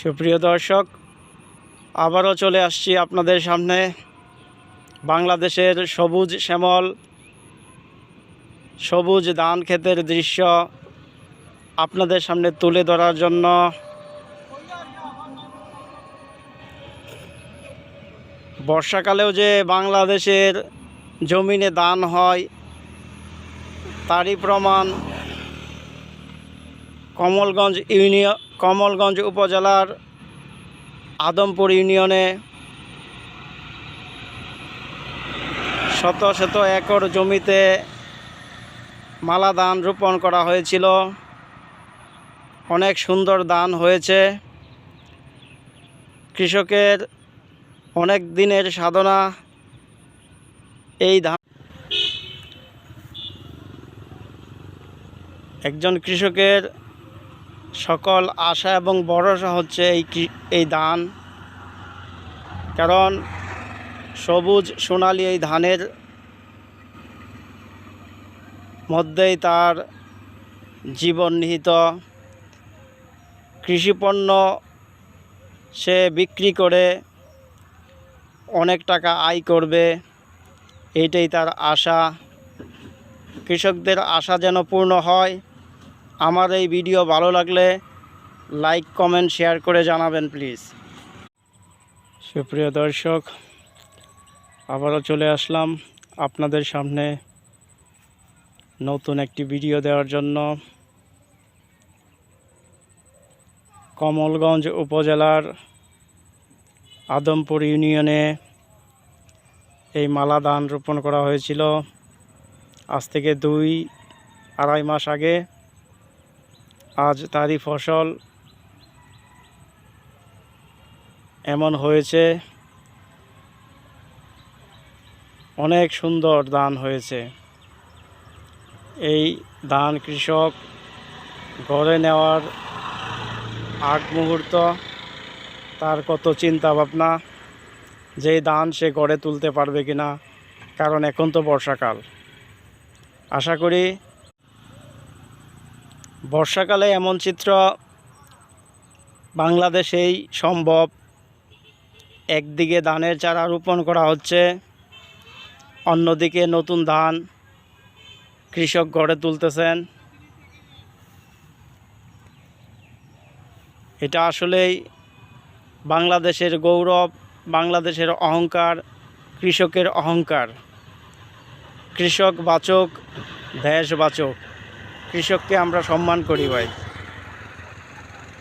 সুপ্রিয় দর্শক, আবারও চলে আসছি আপনাদের সামনে বাংলাদেশের সবুজ শ্যামল সবুজ ধান ক্ষেতের দৃশ্য আপনাদের সামনে তুলে ধরার জন্য। বর্ষাকালেও যে বাংলাদেশের জমিনে ধান হয় তারই প্রমাণ কমলগঞ্জ উপজেলার আদমপুর ইউনিয়নে শত শত একর জমিতে মালা ধান রোপণ করা হয়েছিল। অনেক সুন্দর ধান হয়েছে। কৃষকের অনেক দিনের সাধনা এই ধান। একজন কৃষকের সকল আশা এবং ভরসা হচ্ছে এই ধান, কারণ সবুজ সোনালী এই ধানের মধ্যেই তার জীবন নিহিত। কৃষিপণ্য সে বিক্রি করে অনেক টাকা আয় করবে, এইটাই তার আশা। কৃষকদের আশা যেন পূর্ণ হয়। আমার এই ভিডিও ভালো লাগলে লাইক কমেন্ট শেয়ার করে জানাবেন প্লিজ। সুপ্রিয় দর্শক, আবারও চলে আসলাম আপনাদের সামনে নতুন একটি ভিডিও দেওয়ার জন্য। কমলগঞ্জ উপজেলার আদমপুর ইউনিয়নে এই মালা ধান রোপণ করা হয়েছিল আজ থেকে 2-2.5 মাস আগে। আজ তারই ফসল এমন হয়েছে। অনেক সুন্দর ধান হয়েছে। এই ধান কৃষক ঘরে নেওয়ার আগ মুহূর্ত তার কত চিন্তা ভাবনা যে ধান সে ঘরে তুলতে পারবে কিনা, কারণ এখন তো বর্ষাকাল। আশা করি বর্ষাকালে এমন চিত্র বাংলাদেশেই সম্ভব। একদিকে ধানের চারা রোপণ করা হচ্ছে, অন্যদিকে নতুন ধান কৃষক ঘরে তুলতেছেন। এটা আসলেই বাংলাদেশের গৌরব, বাংলাদেশের অহংকার, কৃষকের অহংকার। কৃষক বাঁচক, দেশ বাঁচক। কৃষককে আমরা সম্মান করি ভাই।